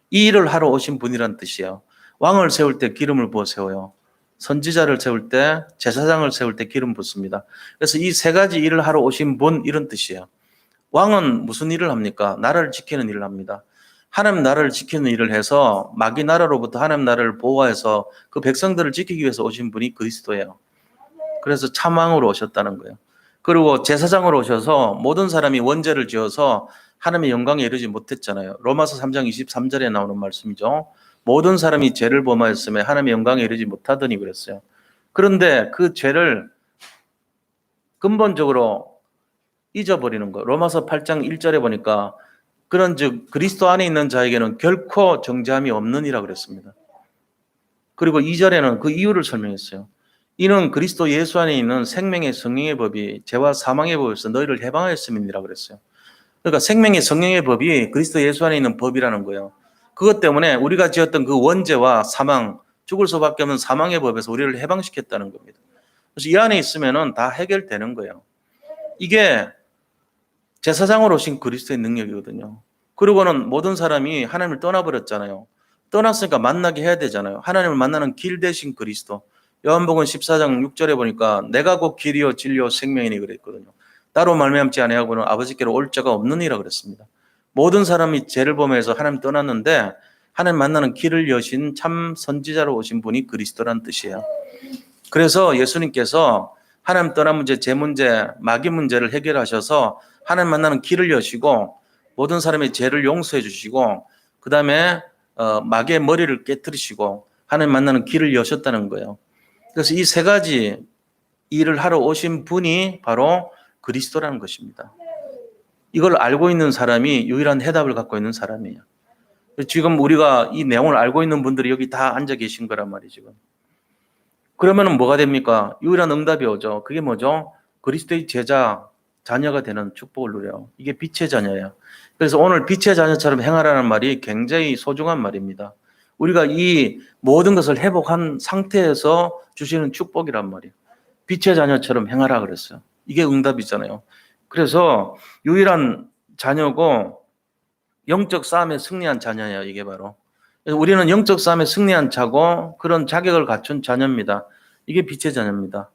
이 일을 하러 오신 분이란 뜻이에요. 왕을 세울 때 기름을 부어 세워요. 선지자를 세울 때, 제사장을 세울 때 기름 붓습니다. 그래서 이 세 가지 일을 하러 오신 분, 이런 뜻이에요. 왕은 무슨 일을 합니까? 나라를 지키는 일을 합니다. 하나님 나라를 지키는 일을 해서 마귀 나라로부터 하나님 나라를 보호해서 그 백성들을 지키기 위해서 오신 분이 그리스도예요. 그래서 참왕으로 오셨다는 거예요. 그리고 제사장으로 오셔서 모든 사람이 원죄를 지어서 하나님의 영광에 이르지 못했잖아요. 로마서 3장 23절에 나오는 말씀이죠. 모든 사람이 죄를 범하였음에 하나님의 영광에 이르지 못하더니 그랬어요. 그런데 그 죄를 근본적으로 잊어버리는 거. 로마서 8장 1절에 보니까 그런즉 그리스도 안에 있는 자에게는 결코 정죄함이 없느니라 그랬습니다. 그리고 2절에는 그 이유를 설명했어요. 이는 그리스도 예수 안에 있는 생명의 성령의 법이 죄와 사망의 법에서 너희를 해방하였음이니라 그랬어요. 그러니까 생명의 성령의 법이 그리스도 예수 안에 있는 법이라는 거예요. 그것 때문에 우리가 지었던 그 원죄와 사망, 죽을 수밖에 없는 사망의 법에서 우리를 해방시켰다는 겁니다. 그래서 이 안에 있으면은 다 해결되는 거예요. 이게 제사장으로 오신 그리스도의 능력이거든요. 그리고는 모든 사람이 하나님을 떠나버렸잖아요. 떠났으니까 만나게 해야 되잖아요. 하나님을 만나는 길 대신 그리스도. 요한복음 14장 6절에 보니까 내가 곧 길이요 진리요 생명이니 그랬거든요. 따로 말미암지 아니하고는 아버지께로 올 자가 없느니라 그랬습니다. 모든 사람이 죄를 범해서 하나님 떠났는데 하나님 만나는 길을 여신 참 선지자로 오신 분이 그리스도란 뜻이에요. 그래서 예수님께서 하나님 떠난 문제, 죄 문제, 마귀 문제를 해결하셔서 하나님 만나는 길을 여시고 모든 사람의 죄를 용서해 주시고 그 다음에 마귀의 머리를 깨뜨리시고 하나님 만나는 길을 여셨다는 거예요. 그래서 이 세 가지 일을 하러 오신 분이 바로 그리스도라는 것입니다. 이걸 알고 있는 사람이 유일한 해답을 갖고 있는 사람이에요. 지금 우리가 이 내용을 알고 있는 분들이 여기 다 앉아 계신 거란 말이죠. 그러면 뭐가 됩니까? 유일한 응답이 오죠. 그게 뭐죠? 그리스도의 제자, 자녀가 되는 축복을 누려요. 이게 빛의 자녀예요. 그래서 오늘 빛의 자녀처럼 행하라는 말이 굉장히 소중한 말입니다. 우리가 이 모든 것을 회복한 상태에서 주시는 축복이란 말이에요. 빛의 자녀처럼 행하라 그랬어요. 이게 응답이잖아요. 그래서 유일한 자녀고 영적 싸움에 승리한 자녀예요. 이게 바로. 그래서 우리는 영적 싸움에 승리한 자고 그런 자격을 갖춘 자녀입니다. 이게 빛의 자녀입니다.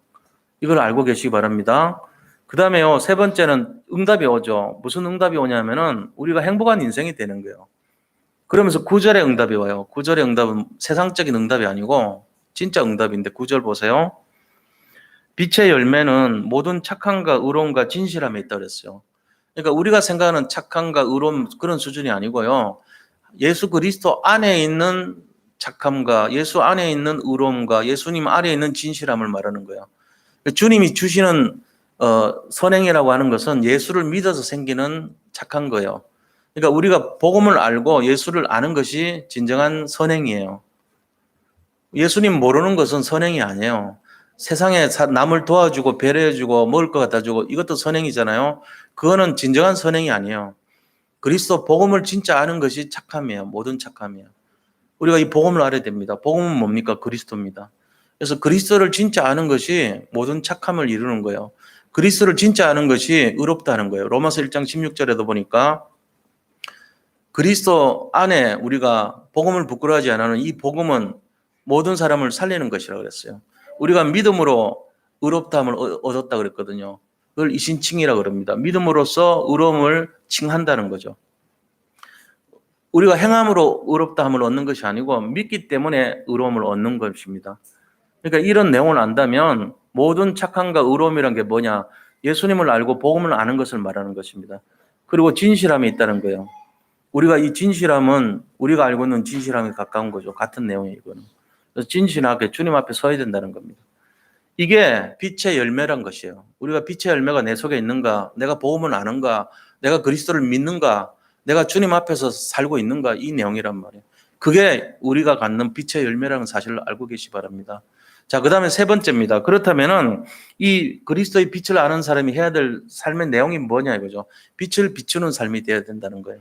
이걸 알고 계시기 바랍니다. 그 다음에요. 세 번째는 응답이 오죠. 무슨 응답이 오냐면은 우리가 행복한 인생이 되는 거예요. 그러면서 9절의 응답이 와요. 9절의 응답은 세상적인 응답이 아니고 진짜 응답인데 9절 보세요. 빛의 열매는 모든 착함과 의로움과 진실함에 있다 그랬어요. 그러니까 우리가 생각하는 착함과 의로움 그런 수준이 아니고요. 예수 그리스도 안에 있는 착함과 예수 안에 있는 의로움과 예수님 안에 있는 진실함을 말하는 거예요. 주님이 주시는 선행이라고 하는 것은 예수를 믿어서 생기는 착한 거예요. 그러니까 우리가 복음을 알고 예수를 아는 것이 진정한 선행이에요. 예수님 모르는 것은 선행이 아니에요. 세상에 남을 도와주고 배려해주고 먹을 것 갖다 주고 이것도 선행이잖아요. 그거는 진정한 선행이 아니에요. 그리스도 복음을 진짜 아는 것이 착함이에요. 모든 착함이에요. 우리가 이 복음을 알아야 됩니다. 복음은 뭡니까? 그리스도입니다. 그래서 그리스도를 진짜 아는 것이 모든 착함을 이루는 거예요. 그리스도를 진짜 아는 것이 의롭다는 거예요. 로마서 1장 16절에도 보니까 그리스도 안에 우리가 복음을 부끄러워하지 않는 이 복음은 모든 사람을 살리는 것이라고 그랬어요. 우리가 믿음으로 의롭다함을 얻었다 그랬거든요. 그걸 이신칭이라고 그럽니다. 믿음으로써 의로움을 칭한다는 거죠. 우리가 행함으로 의롭다함을 얻는 것이 아니고 믿기 때문에 의로움을 얻는 것입니다. 그러니까 이런 내용을 안다면 모든 착함과 의로움이란 게 뭐냐? 예수님을 알고 복음을 아는 것을 말하는 것입니다. 그리고 진실함이 있다는 거예요. 우리가 이 진실함은 우리가 알고 있는 진실함에 가까운 거죠. 같은 내용이에요, 이거는. 그래서 진실하게 주님 앞에 서야 된다는 겁니다. 이게 빛의 열매란 것이에요. 우리가 빛의 열매가 내 속에 있는가? 내가 복음을 아는가? 내가 그리스도를 믿는가? 내가 주님 앞에서 살고 있는가? 이 내용이란 말이에요. 그게 우리가 갖는 빛의 열매라는 사실을 알고 계시기 바랍니다. 자, 그 다음에 세 번째입니다. 그렇다면은 이 그리스도의 빛을 아는 사람이 해야 될 삶의 내용이 뭐냐 이거죠. 빛을 비추는 삶이 되어야 된다는 거예요.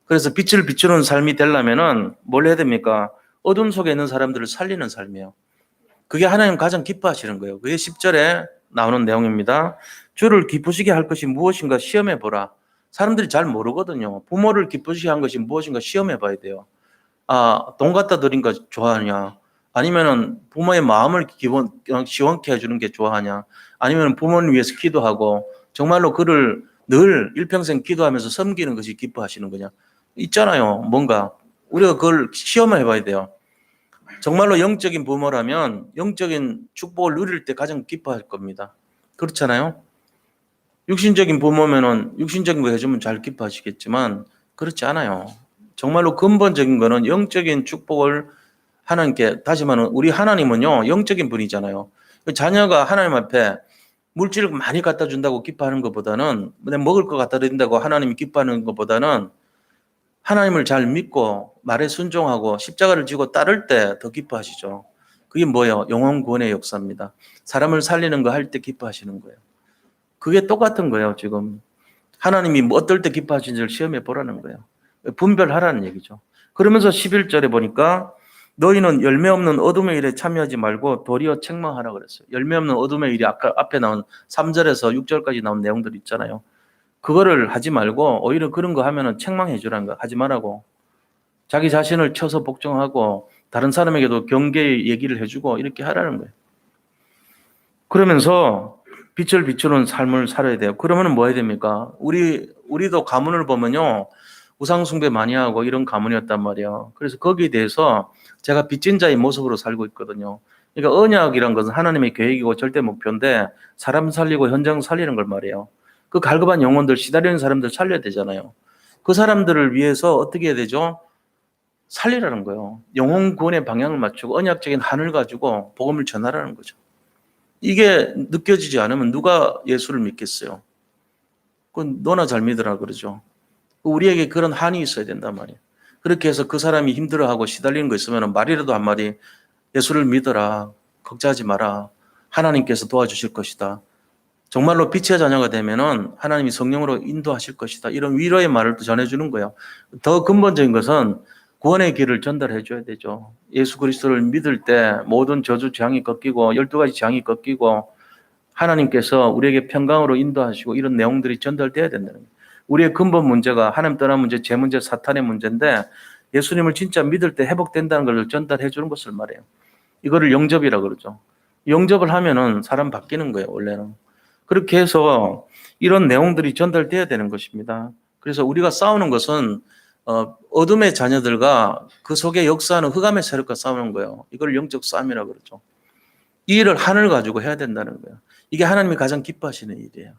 그래서 빛을 비추는 삶이 되려면은 뭘 해야 됩니까? 어둠 속에 있는 사람들을 살리는 삶이에요. 그게 하나님 가장 기뻐하시는 거예요. 그게 10절에 나오는 내용입니다. 주를 기쁘시게 할 것이 무엇인가 시험해 보라. 사람들이 잘 모르거든요. 부모를 기쁘시게 한 것이 무엇인가 시험해 봐야 돼요. 돈 갖다 드린 거 좋아하냐? 아니면은 부모의 마음을 시원케 해주는 게 좋아하냐? 아니면 부모를 위해서 기도하고 정말로 그를 늘 일평생 기도하면서 섬기는 것이 기뻐하시는 거냐? 있잖아요. 뭔가 우리가 그걸 시험을 해봐야 돼요. 정말로 영적인 부모라면 영적인 축복을 누릴 때 가장 기뻐할 겁니다. 그렇잖아요. 육신적인 부모면은 육신적인 거 해주면 잘 기뻐하시겠지만 그렇지 않아요. 정말로 근본적인 거는 영적인 축복을 하나님께, 다시 말하면 우리 하나님은요 영적인 분이잖아요. 자녀가 하나님 앞에 물질을 많이 갖다 준다고 기뻐하는 것보다는, 내 먹을 거 갖다 드린다고 하나님이 기뻐하는 것보다는 하나님을 잘 믿고 말에 순종하고 십자가를 지고 따를 때 더 기뻐하시죠. 그게 뭐예요? 영혼 구원의 역사입니다. 사람을 살리는 거 할 때 기뻐하시는 거예요. 그게 똑같은 거예요. 지금 하나님이 뭐 어떨 때 기뻐하시는지를 시험해 보라는 거예요. 분별하라는 얘기죠. 그러면서 11절에 보니까 너희는 열매 없는 어둠의 일에 참여하지 말고 도리어 책망하라 그랬어요. 열매 없는 어둠의 일이 아까 앞에 나온 3절에서 6절까지 나온 내용들 있잖아요. 그거를 하지 말고 오히려 그런 거 하면은 책망해 주라는 거 하지 말라고. 자기 자신을 쳐서 복종하고 다른 사람에게도 경계의 얘기를 해주고 이렇게 하라는 거예요. 그러면서 빛을 비추는 삶을 살아야 돼요. 그러면 뭐 해야 됩니까? 우리도 가문을 보면요. 우상숭배 많이 하고 이런 가문이었단 말이에요. 그래서 거기에 대해서 제가 빚진 자의 모습으로 살고 있거든요. 그러니까 언약이란 것은 하나님의 계획이고 절대 목표인데 사람 살리고 현장 살리는 걸 말이에요. 그 갈급한 영혼들, 시달리는 사람들 살려야 되잖아요. 그 사람들을 위해서 어떻게 해야 되죠? 살리라는 거예요. 영혼 구원의 방향을 맞추고 언약적인 한을 가지고 복음을 전하라는 거죠. 이게 느껴지지 않으면 누가 예수를 믿겠어요? 그건 너나 잘 믿으라 그러죠. 우리에게 그런 한이 있어야 된단 말이에요. 그렇게 해서 그 사람이 힘들어하고 시달리는 거 있으면 말이라도 한마디, 예수를 믿어라, 걱정하지 마라, 하나님께서 도와주실 것이다, 정말로 빛의 자녀가 되면은 하나님이 성령으로 인도하실 것이다, 이런 위로의 말을 또 전해주는 거예요. 더 근본적인 것은 구원의 길을 전달해 줘야 되죠. 예수 그리스도를 믿을 때 모든 저주 재앙이 꺾이고 12가지 재앙이 꺾이고 하나님께서 우리에게 평강으로 인도하시고 이런 내용들이 전달돼야 된다는 거예요. 우리의 근본 문제가 하나님 떠난 문제, 제 문제, 사탄의 문제인데 예수님을 진짜 믿을 때 회복된다는 걸 전달해 주는 것을 말해요. 이거를 영접이라 그러죠. 영접을 하면은 사람 바뀌는 거예요, 원래는. 그렇게 해서 이런 내용들이 전달돼야 되는 것입니다. 그래서 우리가 싸우는 것은 어둠의 자녀들과 그 속에 역사하는 흑암의 세력과 싸우는 거예요. 이걸 영적 싸움이라고 그러죠. 이 일을 하늘 가지고 해야 된다는 거예요. 이게 하나님이 가장 기뻐하시는 일이에요.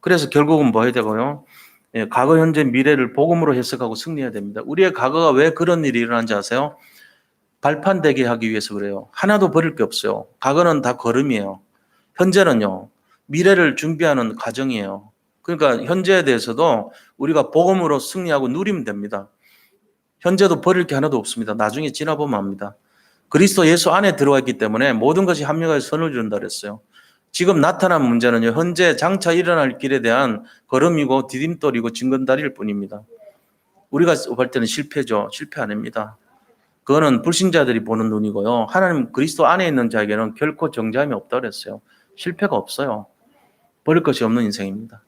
그래서 결국은 뭐 해야 되고요? 예, 과거, 현재, 미래를 복음으로 해석하고 승리해야 됩니다. 우리의 과거가 왜 그런 일이 일어난지 아세요? 발판되게 하기 위해서 그래요. 하나도 버릴 게 없어요. 과거는 다 걸음이에요. 현재는요, 미래를 준비하는 과정이에요. 그러니까 현재에 대해서도 우리가 복음으로 승리하고 누리면 됩니다. 현재도 버릴 게 하나도 없습니다. 나중에 지나보면 압니다. 그리스도 예수 안에 들어와 있기 때문에 모든 것이 합력해서 선을 이룬다 그랬어요. 지금 나타난 문제는요, 현재 장차 일어날 길에 대한 걸음이고 디딤돌이고 징검다리일 뿐입니다. 우리가 볼 때는 실패죠. 실패 아닙니다. 그거는 불신자들이 보는 눈이고요. 하나님 그리스도 안에 있는 자에게는 결코 정죄함이 없다고 그랬어요. 실패가 없어요. 버릴 것이 없는 인생입니다.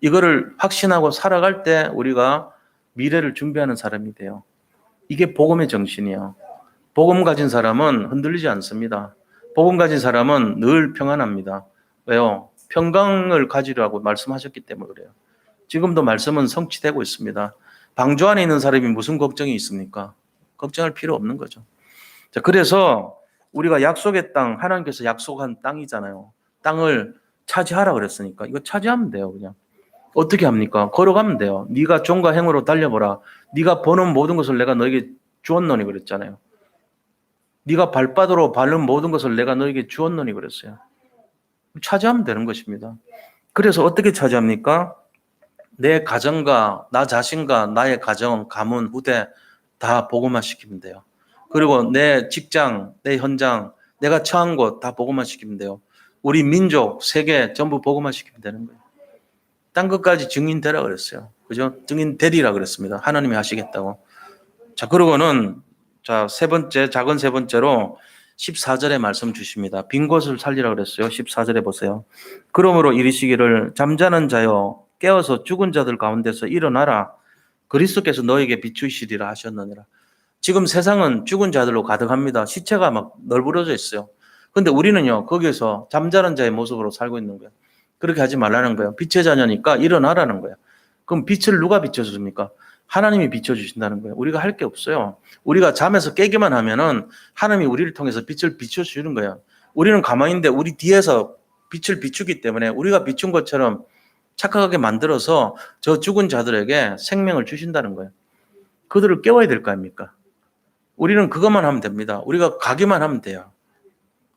이거를 확신하고 살아갈 때 우리가 미래를 준비하는 사람이 돼요. 이게 복음의 정신이에요. 복음 가진 사람은 흔들리지 않습니다. 복음 가진 사람은 늘 평안합니다. 왜요? 평강을 가지라고 말씀하셨기 때문에 그래요. 지금도 말씀은 성취되고 있습니다. 방주 안에 있는 사람이 무슨 걱정이 있습니까? 걱정할 필요 없는 거죠. 자, 그래서 우리가 약속의 땅, 하나님께서 약속한 땅이잖아요. 땅을 차지하라 그랬으니까 이거 차지하면 돼요. 그냥 어떻게 합니까? 걸어가면 돼요. 네가 종과 행으로 달려보라. 네가 버는 모든 것을 내가 너에게 주었노니 그랬잖아요. 네가 발바닥으로 밟는 모든 것을 내가 너에게 주었노니 그랬어요. 차지하면 되는 것입니다. 그래서 어떻게 차지합니까? 내 가정과 나 자신과 나의 가정, 가문, 후대 다 복음화 시키면 돼요. 그리고 내 직장, 내 현장, 내가 처한 곳 다 복음화 시키면 돼요. 우리 민족, 세계 전부 복음화 시키면 되는 거예요. 딴 것까지 증인되라 그랬어요. 그죠? 증인되리라 그랬습니다. 하나님이 하시겠다고. 자, 그러고는 자, 세 번째, 작은 세 번째로 14절에 말씀 주십니다. 빈 곳을 살리라 그랬어요. 14절에 보세요. 그러므로 이르시기를 잠자는 자여 깨어서 죽은 자들 가운데서 일어나라. 그리스도께서 너에게 비추시리라 하셨느니라. 지금 세상은 죽은 자들로 가득합니다. 시체가 막 널브러져 있어요. 근데 우리는요, 거기에서 잠자는 자의 모습으로 살고 있는 거예요. 그렇게 하지 말라는 거예요. 빛의 자녀니까 일어나라는 거예요. 그럼 빛을 누가 비춰줍니까? 하나님이 비춰주신다는 거예요. 우리가 할 게 없어요. 우리가 잠에서 깨기만 하면은 하나님이 우리를 통해서 빛을 비춰주는 거예요. 우리는 가만히 있는데 우리 뒤에서 빛을 비추기 때문에 우리가 비춘 것처럼 착각하게 만들어서 저 죽은 자들에게 생명을 주신다는 거예요. 그들을 깨워야 될 거 아닙니까? 우리는 그것만 하면 됩니다. 우리가 가기만 하면 돼요.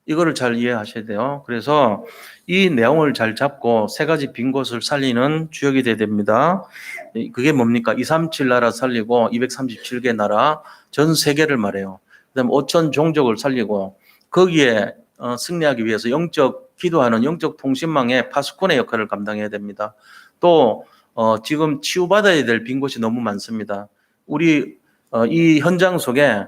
이거를 잘 이해하셔야 돼요. 그래서 이 내용을 잘 잡고 세 가지 빈 곳을 살리는 주역이 돼야 됩니다. 그게 뭡니까? 237 나라 살리고 237개 나라 전 세계를 말해요. 그다음에 5천 종족을 살리고 거기에 승리하기 위해서 영적 기도하는 영적 통신망의 파수꾼의 역할을 감당해야 됩니다. 또 지금 치유받아야 될 빈 곳이 너무 많습니다. 우리 이 현장 속에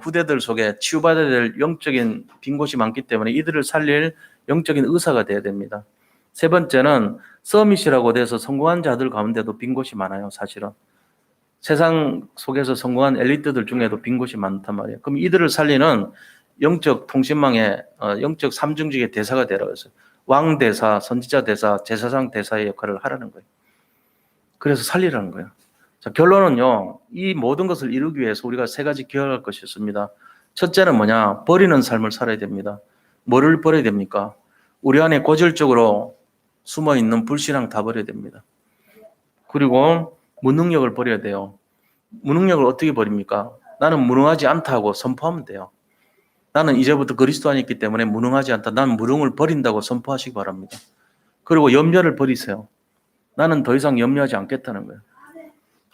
후대들 속에 치유받아야 될 영적인 빈 곳이 많기 때문에 이들을 살릴 영적인 의사가 돼야 됩니다. 세 번째는 서밋이라고 돼서 성공한 자들 가운데도 빈 곳이 많아요. 사실은 세상 속에서 성공한 엘리트들 중에도 빈 곳이 많단 말이에요. 그럼 이들을 살리는 영적 통신망의 영적 삼중직의 대사가 되라고 했어요. 왕대사, 선지자 대사, 제사장 대사의 역할을 하라는 거예요. 그래서 살리라는 거예요. 자, 결론은요, 이 모든 것을 이루기 위해서 우리가 세 가지 기억할 것이 있습니다. 첫째는 뭐냐? 버리는 삶을 살아야 됩니다. 뭐를 버려야 됩니까? 우리 안에 고질적으로 숨어 있는 불신앙 다 버려야 됩니다. 그리고 무능력을 버려야 돼요. 무능력을 어떻게 버립니까? 나는 무능하지 않다고 선포하면 돼요. 나는 이제부터 그리스도 안에 있기 때문에 무능하지 않다. 나는 무능을 버린다고 선포하시기 바랍니다. 그리고 염려를 버리세요. 나는 더 이상 염려하지 않겠다는 거예요.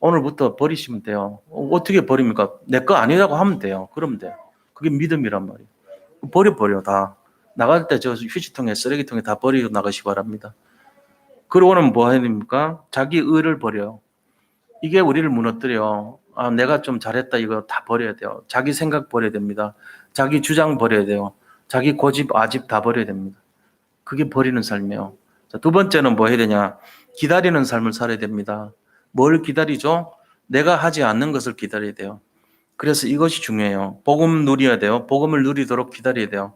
오늘부터 버리시면 돼요. 어떻게 버립니까? 내 거 아니라고 하면 돼요. 그러면 돼요. 그게 믿음이란 말이에요. 버려 다. 나갈 때 저 휴지통에 쓰레기통에 다 버리고 나가시기 바랍니다. 그러고는 뭐 해야 됩니까? 자기 의를 버려요. 이게 우리를 무너뜨려. 아, 내가 좀 잘했다 이거 다 버려야 돼요. 자기 생각 버려야 됩니다. 자기 주장 버려야 돼요. 자기 고집, 아집 다 버려야 됩니다. 그게 버리는 삶이에요. 자, 두 번째는 뭐 해야 되냐? 기다리는 삶을 살아야 됩니다. 뭘 기다리죠? 내가 하지 않는 것을 기다려야 돼요. 그래서 이것이 중요해요. 복음 누려야 돼요. 복음을 누리도록 기다려야 돼요.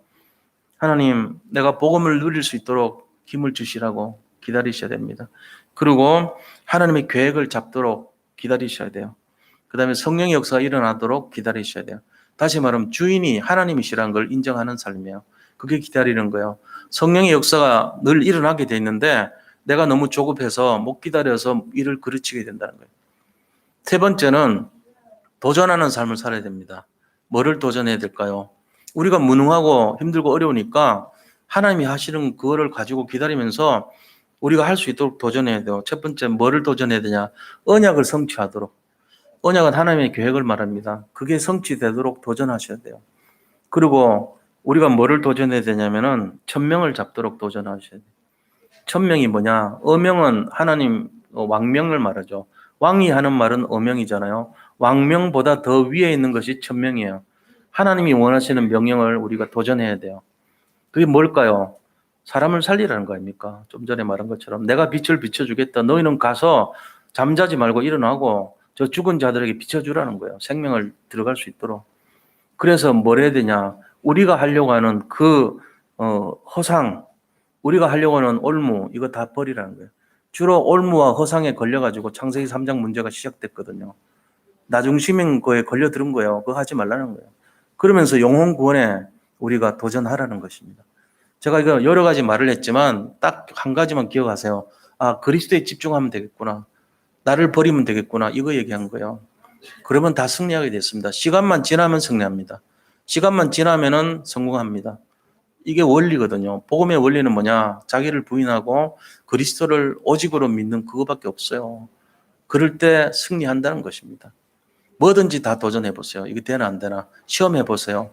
하나님, 내가 복음을 누릴 수 있도록 힘을 주시라고 기다리셔야 됩니다. 그리고 하나님의 계획을 잡도록 기다리셔야 돼요. 그 다음에 성령의 역사가 일어나도록 기다리셔야 돼요. 다시 말하면 주인이 하나님이시라는 걸 인정하는 삶이에요. 그게 기다리는 거예요. 성령의 역사가 늘 일어나게 돼 있는데 내가 너무 조급해서 못 기다려서 일을 그르치게 된다는 거예요. 세 번째는 도전하는 삶을 살아야 됩니다. 뭐를 도전해야 될까요? 우리가 무능하고 힘들고 어려우니까 하나님이 하시는 그거를 가지고 기다리면서 우리가 할 수 있도록 도전해야 돼요. 첫 번째 뭐를 도전해야 되냐? 언약을 성취하도록. 언약은 하나님의 계획을 말합니다. 그게 성취되도록 도전하셔야 돼요. 그리고 우리가 뭐를 도전해야 되냐면은 천명을 잡도록 도전하셔야 돼요. 천명이 뭐냐? 어명은 하나님 왕명을 말하죠. 왕이 하는 말은 어명이잖아요. 왕명보다 더 위에 있는 것이 천명이에요. 하나님이 원하시는 명령을 우리가 도전해야 돼요. 그게 뭘까요? 사람을 살리라는 거 아닙니까? 좀 전에 말한 것처럼 내가 빛을 비춰주겠다. 너희는 가서 잠자지 말고 일어나고 저 죽은 자들에게 비춰주라는 거예요. 생명을 들어갈 수 있도록. 그래서 뭘 해야 되냐? 우리가 하려고 하는 그 허상, 우리가 하려고 하는 올무, 이거 다 버리라는 거예요. 주로 올무와 허상에 걸려가지고 창세기 3장 문제가 시작됐거든요. 나중심인 거에 걸려들은 거예요. 그거 하지 말라는 거예요. 그러면서 영혼 구원에 우리가 도전하라는 것입니다. 제가 이거 여러 가지 말을 했지만 딱 한 가지만 기억하세요. 아, 그리스도에 집중하면 되겠구나. 나를 버리면 되겠구나. 이거 얘기한 거예요. 그러면 다 승리하게 됐습니다. 시간만 지나면 승리합니다. 시간만 지나면은 성공합니다. 이게 원리거든요. 복음의 원리는 뭐냐? 자기를 부인하고 그리스도를 오직으로 믿는 그거밖에 없어요. 그럴 때 승리한다는 것입니다. 뭐든지 다 도전해 보세요. 이게 되나 안 되나 시험해 보세요.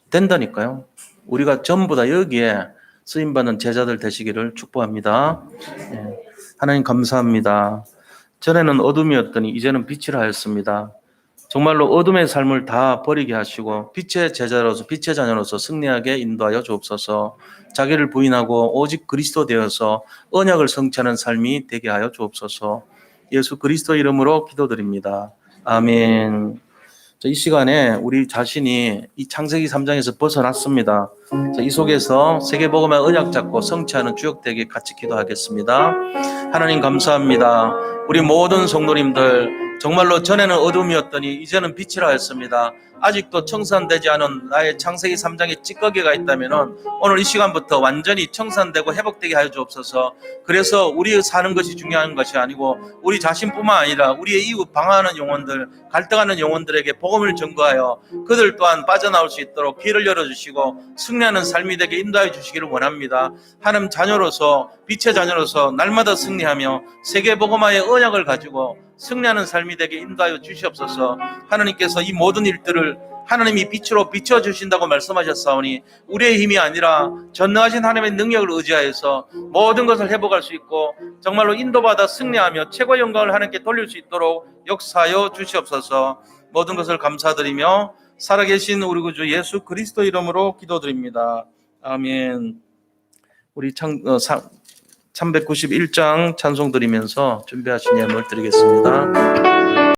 된다니까요. 우리가 전부 다 여기에 쓰임받는 제자들 되시기를 축복합니다. 네. 하나님 감사합니다. 전에는 어둠이었더니 이제는 빛이라 하였습니다. 정말로 어둠의 삶을 다 버리게 하시고 빛의 제자로서 빛의 자녀로서 승리하게 인도하여 주옵소서. 자기를 부인하고 오직 그리스도 되어서 언약을 성취하는 삶이 되게 하여 주옵소서. 예수 그리스도 이름으로 기도드립니다. 아멘. 이 시간에 우리 자신이 이 창세기 3장에서 벗어났습니다. 이 속에서 세계복음의 언약 잡고 성취하는 주역되게 같이 기도하겠습니다. 하나님 감사합니다. 우리 모든 성도님들 정말로 전에는 어둠이었더니 이제는 빛이라 했습니다. 아직도 청산되지 않은 나의 창세기 3장의 찌꺼기가 있다면 오늘 이 시간부터 완전히 청산되고 회복되게 하여 주옵소서. 그래서 우리의 사는 것이 중요한 것이 아니고 우리 자신뿐만 아니라 우리의 이웃 방황하는 영혼들, 갈등하는 영혼들에게 복음을 전거하여 그들 또한 빠져나올 수 있도록 길을 열어주시고 승리하는 삶이 되게 인도하여 주시기를 원합니다. 하나님 자녀로서, 빛의 자녀로서 날마다 승리하며 세계 복음화의 언약을 가지고 승리하는 삶이 되게 인도하여 주시옵소서. 하나님께서 이 모든 일들을 하나님이 빛으로 비춰주신다고 말씀하셨사오니 우리의 힘이 아니라 전능하신 하나님의 능력을 의지하여서 모든 것을 회복할 수 있고 정말로 인도받아 승리하며 최고의 영광을 하나님께 돌릴 수 있도록 역사하여 주시옵소서. 모든 것을 감사드리며 살아계신 우리 구주 예수 그리스도 이름으로 기도드립니다. 아멘. 우리 391장 찬송 드리면서 준비하신 예물 드리겠습니다.